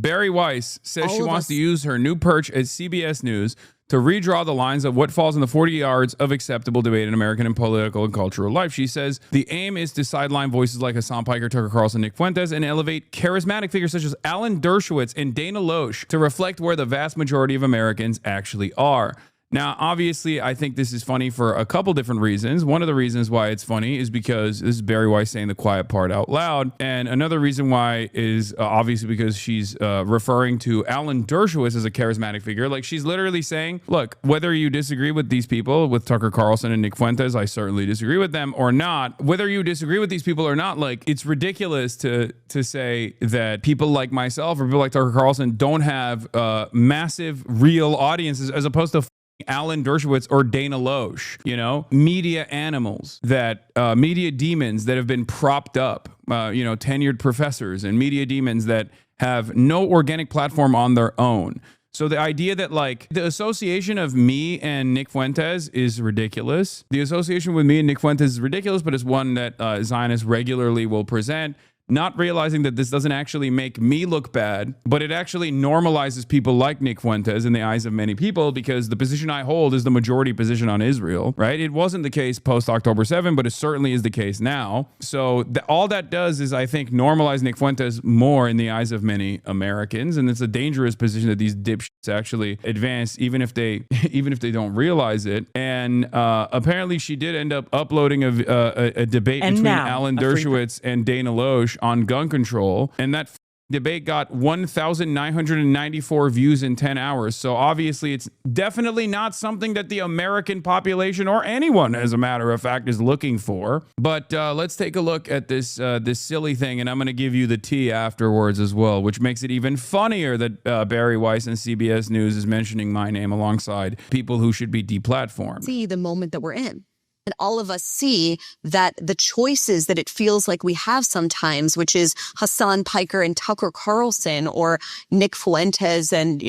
Bari Weiss says she wants to use her new perch at CBS News to redraw the lines of what falls in the 40 yards of acceptable debate in American and political and cultural life. She says the aim is to sideline voices like Hasan Piker, Tucker Carlson, Nick Fuentes, and elevate charismatic figures such as Alan Dershowitz and Dana Loesch to reflect where the vast majority of Americans actually are. Now, obviously, I think this is funny for a couple different reasons. One of the reasons why it's funny is because this is Bari Weiss saying the quiet part out loud. And another reason why is obviously because she's referring to Alan Dershowitz as a charismatic figure. Like, she's literally saying, look, whether you disagree with these people, with Tucker Carlson and Nick Fuentes, I certainly disagree with them, or not, whether you disagree with these people or not, like, it's ridiculous to say that people like myself or people like Tucker Carlson don't have massive real audiences as opposed to Alan Dershowitz or Dana Loesch, you know, media animals media demons that have been propped up, tenured professors and media demons that have no organic platform on their own. So the idea that like the association of me and Nick Fuentes is ridiculous. The association with me and Nick Fuentes is ridiculous, but it's one that Zionists regularly will present. Not realizing that this doesn't actually make me look bad, but it actually normalizes people like Nick Fuentes in the eyes of many people because the position I hold is the majority position on Israel, right? It wasn't the case post October 7, but it certainly is the case now. So all that does is, I think, normalize Nick Fuentes more in the eyes of many Americans, and it's a dangerous position that these dipshits actually advance, even if they don't realize it. And apparently, she did end up uploading a debate between Alan Dershowitz and Dana Loesch on gun control, and that debate got 1,994 views in 10 hours. So obviously it's definitely not something that the American population or anyone, as a matter of fact, is looking for. But let's take a look at this silly thing, and I'm going to give you the tea afterwards as well, which makes it even funnier that Bari Weiss and CBS News is mentioning my name alongside people who should be deplatformed. See the moment that we're in. And all of us see that the choices that it feels like we have sometimes, which is Hasan Piker and Tucker Carlson or Nick Fuentes and,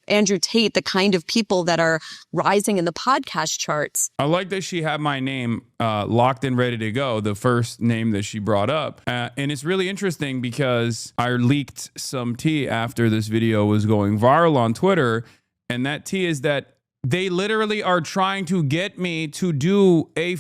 Andrew Tate, the kind of people that are rising in the podcast charts. I like that she had my name locked and ready to go, the first name that she brought up. And it's really interesting because I leaked some tea after this video was going viral on Twitter. And that tea is that they literally are trying to get me to do a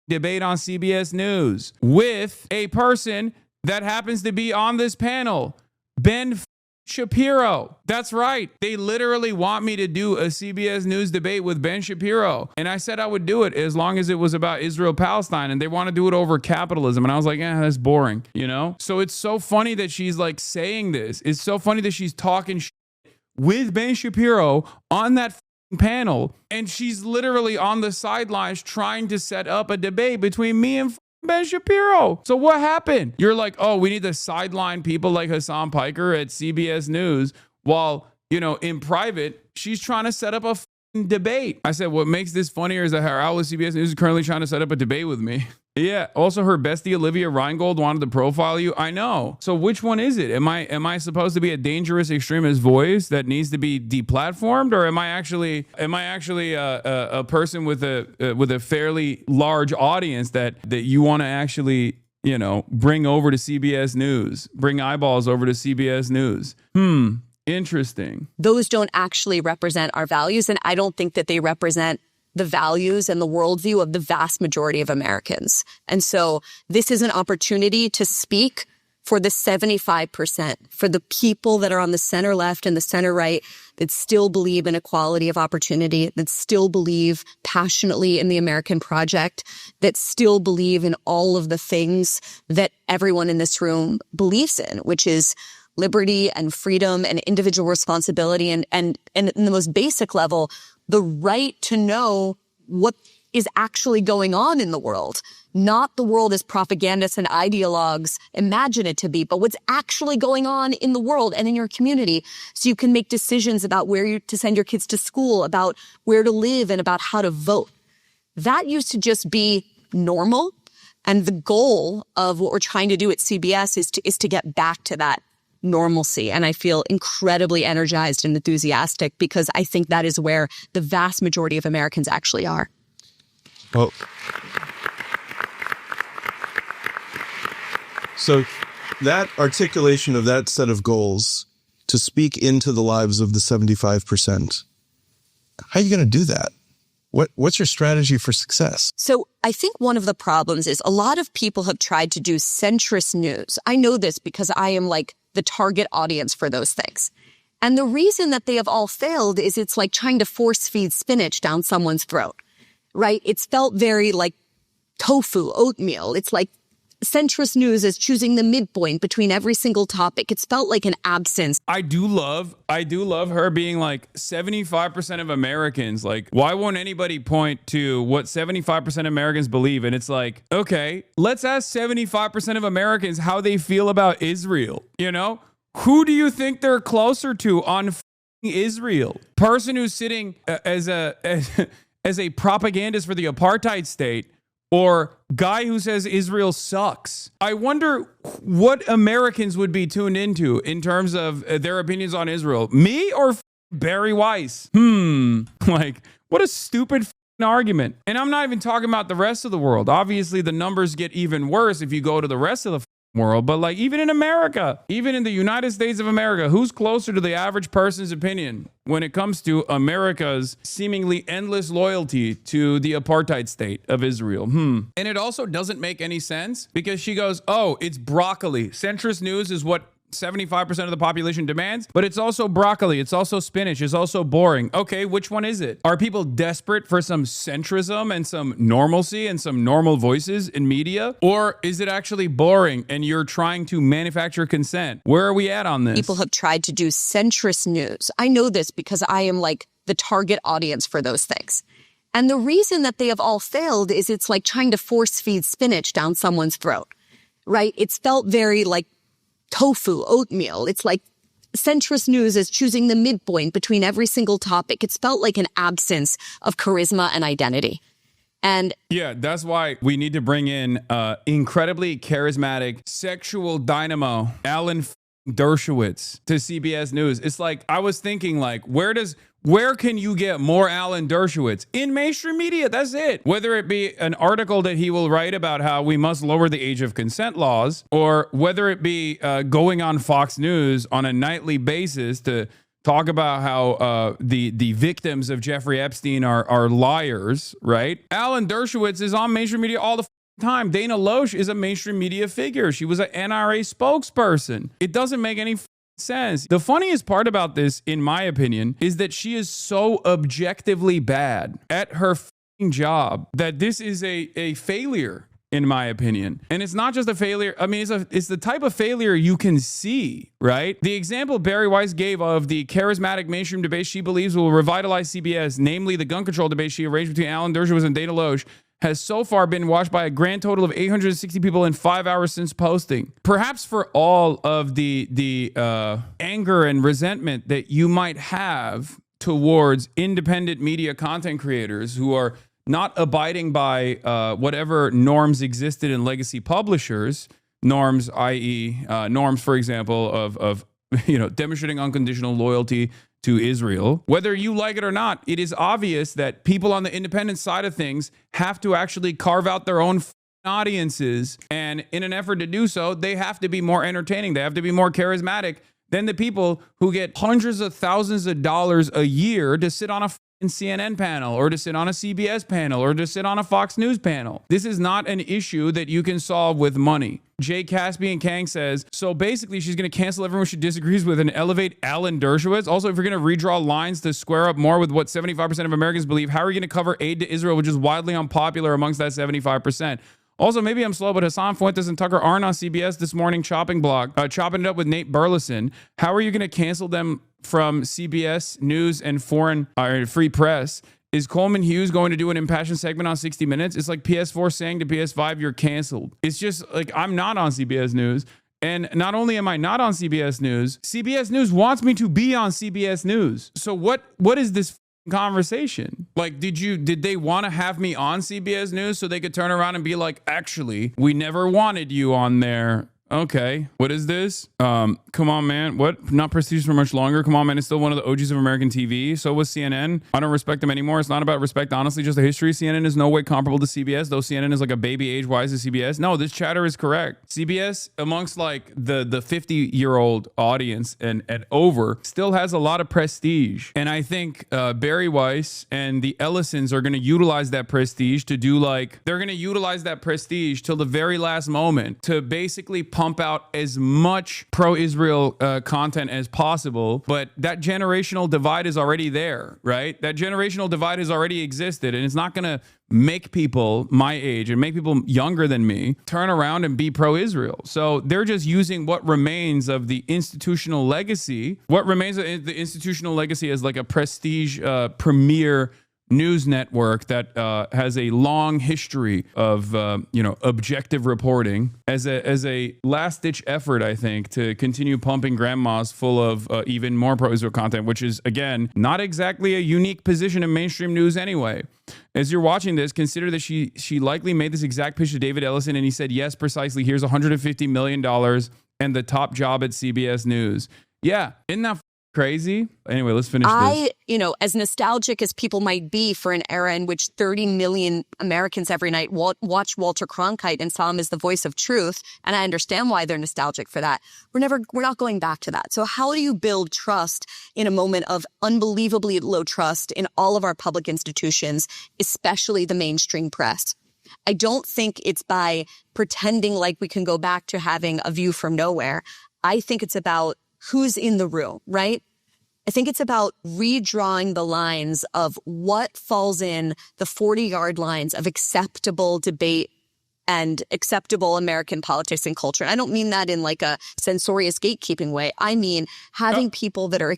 debate on CBS News with a person that happens to be on this panel, Ben Shapiro. That's right. They literally want me to do a CBS News debate with Ben Shapiro. And I said I would do it as long as it was about Israel-Palestine, and they want to do it over capitalism. And I was like, that's boring, So it's so funny that she's like saying this. It's so funny that she's talking shit with Ben Shapiro on that panel, and she's literally on the sidelines trying to set up a debate between me and Ben Shapiro. So what happened? You're like, oh, we need to sideline people like Hasan Piker at CBS News while, in private, she's trying to set up a debate. I said, what makes this funnier is that her outlet CBS News is currently trying to set up a debate with me. Yeah. Also, her bestie Olivia Reingold wanted to profile you. I know. So which one is it? Am I supposed to be a dangerous extremist voice that needs to be deplatformed, or am I actually a person with a fairly large audience that you want to actually bring over to CBS News, bring eyeballs over to CBS News? Interesting. Those don't actually represent our values, and I don't think that they represent the values and the worldview of the vast majority of Americans. And so this is an opportunity to speak for the 75%, for the people that are on the center left and the center right that still believe in equality of opportunity, that still believe passionately in the American project, that still believe in all of the things that everyone in this room believes in, which is liberty and freedom and individual responsibility and in the most basic level, the right to know what is actually going on in the world. Not the world as propagandists and ideologues imagine it to be, but what's actually going on in the world and in your community, so you can make decisions about where to send your kids to school, about where to live, and about how to vote. That used to just be normal. And the goal of what we're trying to do at CBS is to get back to that normalcy. And I feel incredibly energized and enthusiastic because I think that is where the vast majority of Americans actually are. Well, so that articulation of that set of goals to speak into the lives of the 75%. How are you going to do that? What's your strategy for success? So I think one of the problems is a lot of people have tried to do centrist news. I know this because I am like the target audience for those things. And the reason that they have all failed is it's like trying to force feed spinach down someone's throat, right? It's felt very like tofu, oatmeal. It's like centrist news is choosing the midpoint between every single topic. It's felt like an absence. I do love her being like 75% of Americans. Like, why won't anybody point to what 75% of Americans believe? And it's like, okay, let's ask 75% of Americans how they feel about Israel. You know, who do you think they're closer to on Israel? Person who's sitting as a propagandist for the apartheid state, or guy who says Israel sucks. I wonder what Americans would be tuned into in terms of their opinions on Israel. Me or Bari Weiss? Like, what a stupid argument. And I'm not even talking about the rest of the world. Obviously, the numbers get even worse if you go to the rest of the world. But like, even in America, even in the United States of America, who's closer to the average person's opinion when it comes to America's seemingly endless loyalty to the apartheid state of Israel? And it also doesn't make any sense because she goes, oh, it's broccoli. Centrist news is what 75% of the population demands, but it's also broccoli. It's also spinach. It's also boring. Okay, which one is it? Are people desperate for some centrism and some normalcy and some normal voices in media? Or is it actually boring and you're trying to manufacture consent? Where are we at on this? People have tried to do centrist news. I know this because I am like the target audience for those things. And the reason that they have all failed is it's like trying to force feed spinach down someone's throat, right? It's felt very like tofu, oatmeal. It's like centrist news is choosing the midpoint between every single topic. It's felt like an absence of charisma and identity. And yeah, that's why we need to bring in incredibly charismatic sexual dynamo Alan Dershowitz to CBS News. It's like, I was thinking like, where can you get more Alan Dershowitz? In mainstream media, that's it. Whether it be an article that he will write about how we must lower the age of consent laws, or whether it be going on Fox News on a nightly basis to talk about how the victims of Jeffrey Epstein are liars, right? Alan Dershowitz is on mainstream media all the time. Dana Loesch is a mainstream media figure. She was an NRA spokesperson. It doesn't make any sense. The funniest part about this, in my opinion, is that she is so objectively bad at her job that this is a failure, in my opinion. And it's not just a failure. I mean, it's the type of failure you can see, right? The example Bari Weiss gave of the charismatic mainstream debate she believes will revitalize CBS, namely the gun control debate she arranged between Alan Dershowitz and Dana Loesch, has so far been watched by a grand total of 860 people in 5 hours since posting. Perhaps for all of the anger and resentment that you might have towards independent media content creators who are not abiding by whatever norms existed in legacy publishers, norms, i.e. norms, for example, of demonstrating unconditional loyalty to Israel. Whether you like it or not, it is obvious that people on the independent side of things have to actually carve out their own audiences. And in an effort to do so, they have to be more entertaining. They have to be more charismatic than the people who get hundreds of thousands of dollars a year to sit on a CNN panel, or to sit on a CBS panel, or to sit on a Fox News panel. This is not an issue that you can solve with money. Jay Caspian Kang says, so basically she's going to cancel everyone she disagrees with and elevate Alan Dershowitz. Also, if you're going to redraw lines to square up more with what 75% of Americans believe, how are you going to cover aid to Israel, which is widely unpopular amongst that 75%? Also, maybe I'm slow, but Hassan Fuentes and Tucker aren't on CBS this morning chopping it up with Nate Burleson. How are you going to cancel them from CBS News and foreign free press? Is Coleman Hughes going to do an impassioned segment on 60 Minutes? It's like PS4 saying to PS5, you're canceled. It's just like, I'm not on CBS News. And not only am I not on CBS News wants me to be on CBS News. So what is this conversation? Like, did they want to have me on CBS News so they could turn around and be like, actually, we never wanted you on there, Okay, what is this? Come on, man. What? Not prestigious for much longer? Come on, man. It's still one of the OGs of American TV. So was CNN. I don't respect them anymore. It's not about respect, honestly, just the history. CNN is no way comparable to CBS, though CNN is like a baby age-wise to CBS. No, this chatter is correct. CBS, amongst like the 50-year-old audience and over, still has a lot of prestige. And I think Bari Weiss and the Ellisons are going to utilize that prestige to do like, they're going to utilize that prestige till the very last moment to basically pump out as much pro-Israel content as possible. But that generational divide is already there, right? That generational divide has already existed, and it's not going to make people my age and make people younger than me turn around and be pro-Israel. So they're just using what remains of the institutional legacy, what remains of the institutional legacy as like a prestige premier news network that has a long history of objective reporting as a last-ditch effort, I think, to continue pumping grandmas full of even more pro-Israel content, which is, again, not exactly a unique position in mainstream news anyway. As you're watching this, consider that she likely made this exact pitch to David Ellison, and he said, yes, precisely, here's $150 million and the top job at CBS News. Yeah, isn't that crazy? Anyway, let's finish this. As nostalgic as people might be for an era in which 30 million Americans every night watch Walter Cronkite and saw him as the voice of truth, and I understand why they're nostalgic for that, we're not going back to that. So how do you build trust in a moment of unbelievably low trust in all of our public institutions, especially the mainstream press? I don't think it's by pretending like we can go back to having a view from nowhere. I think it's about who's in the room, right? I think it's about redrawing the lines of what falls in the 40-yard lines of acceptable debate and acceptable American politics and culture. And I don't mean that in like a censorious gatekeeping way. I mean having people that are...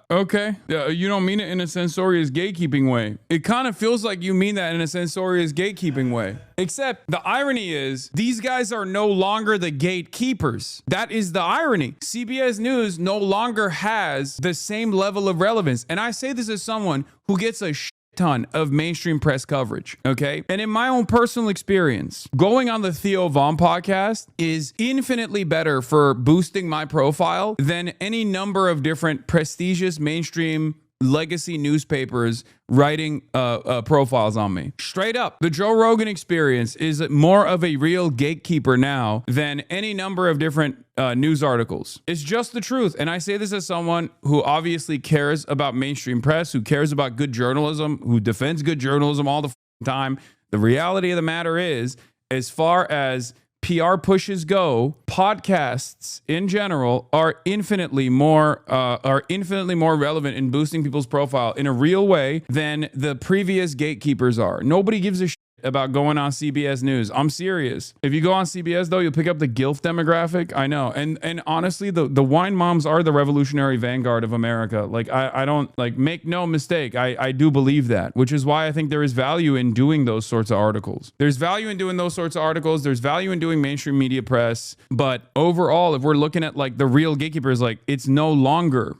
Okay. You don't mean it in a censorious gatekeeping way. It kind of feels like you mean that in a censorious gatekeeping way. Except the irony is these guys are no longer the gatekeepers. That is the irony. CBS News no longer has the same level of relevance. And I say this as someone who gets a ton of mainstream press coverage, okay? And in my own personal experience, going on the Theo Von podcast is infinitely better for boosting my profile than any number of different prestigious mainstream legacy newspapers writing profiles on me. Straight up, the Joe Rogan experience is more of a real gatekeeper now than any number of different news articles. It's just the truth. And I say this as someone who obviously cares about mainstream press, who cares about good journalism, who defends good journalism all the time. The reality of the matter is, as far as PR pushes go, podcasts in general are infinitely more relevant in boosting people's profile in a real way than the previous gatekeepers are. Nobody gives a shit about going on CBS News. I'm serious. If you go on CBS, though, you'll pick up the GILF demographic. I know. And honestly, the wine moms are the revolutionary vanguard of America. Like, I don't, like, make no mistake. I do believe that, which is why I think there is value in doing those sorts of articles. There's value in doing those sorts of articles. There's value in doing mainstream media press. But overall, if we're looking at, like, the real gatekeepers, like, it is no longer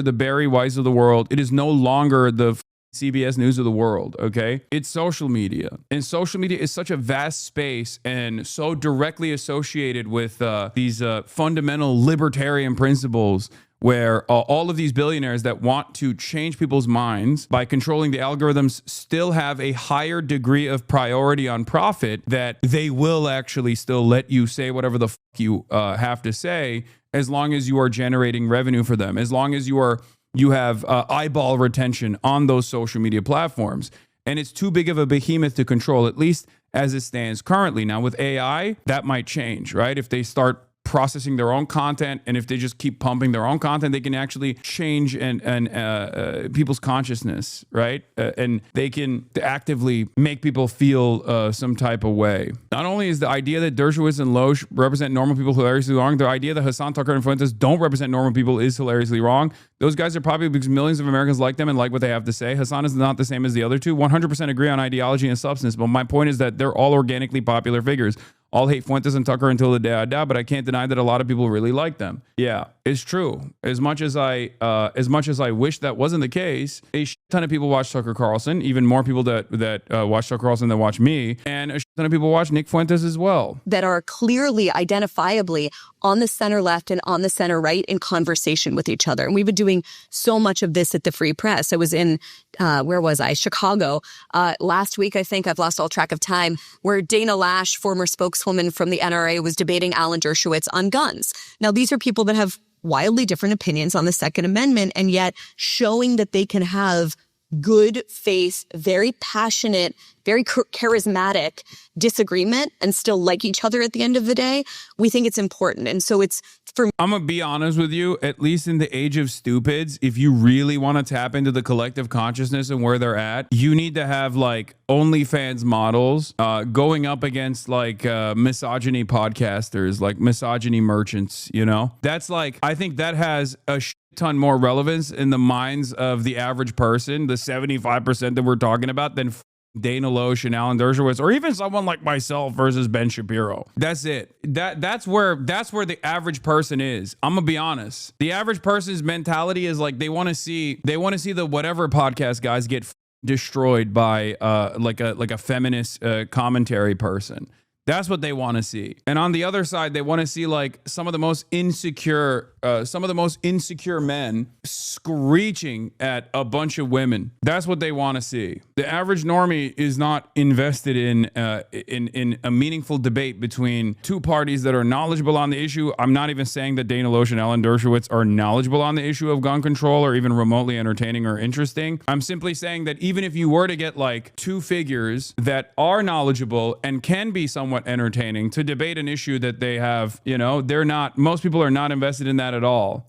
the Bari Weiss of the world. It is no longer the CBS News of the world, okay? It's social media. And social media is such a vast space and so directly associated with these fundamental libertarian principles where all of these billionaires that want to change people's minds by controlling the algorithms still have a higher degree of priority on profit, that they will actually still let you say whatever the fuck you have to say as long as you are generating revenue for them, as long as you have eyeball retention on those social media platforms. And it's too big of a behemoth to control, at least as it stands currently. Now, with AI, that might change, right? If they start processing their own content, and if they just keep pumping their own content, they can actually change and people's consciousness, right? And they can actively make people feel some type of way. Not only is the idea that Dershowitz and Loesch represent normal people hilariously wrong, the idea that Hassan, Tucker, and Fuentes don't represent normal people is hilariously wrong. Those guys are probably because millions of Americans like them and like what they have to say. Hassan is not the same as the other two. 100% agree on ideology and substance, but my point is that they're all organically popular figures. I'll hate Fuentes and Tucker until the day I die, but I can't deny that a lot of people really like them. Yeah. is true. As much as I wish that wasn't the case, a ton of people watch Tucker Carlson, even more people that watch Tucker Carlson than watch me, and a ton of people watch Nick Fuentes as well. That are clearly, identifiably on the center left and on the center right in conversation with each other. And we've been doing so much of this at the Free Press. I was in, where was I? Chicago. Last week, I think, I've lost all track of time, where Dana Lash, former spokeswoman from the NRA, was debating Alan Dershowitz on guns. Now, these are people that have wildly different opinions on the Second Amendment, and yet showing that they can have good faith, very passionate, very charismatic disagreement and still like each other at the end of the day. We think it's important. And so it's for me. I'm going to be honest with you, at least in the age of stupids, if you really want to tap into the collective consciousness and where they're at, you need to have like OnlyFans models going up against like misogyny podcasters, like misogyny merchants, you know? That's like, I think that has a ton more relevance in the minds of the average person, the 75% that we're talking about, than Dana Loesch and Alan Dershowitz, or even someone like myself versus Ben Shapiro. That's it. That's where the average person is. I'm gonna be honest. The average person's mentality is like they want to see the whatever podcast guys get destroyed by like a feminist commentary person. That's what they want to see. And on the other side, they want to see like some of the most insecure men screeching at a bunch of women. That's what they want to see. The average normie is not invested in a meaningful debate between two parties that are knowledgeable on the issue. I'm not even saying that Dana Loesch and Alan Dershowitz are knowledgeable on the issue of gun control or even remotely entertaining or interesting. I'm simply saying that even if you were to get like two figures that are knowledgeable and can be somewhat entertaining to debate an issue that they have, you know, most people are not invested in that at all.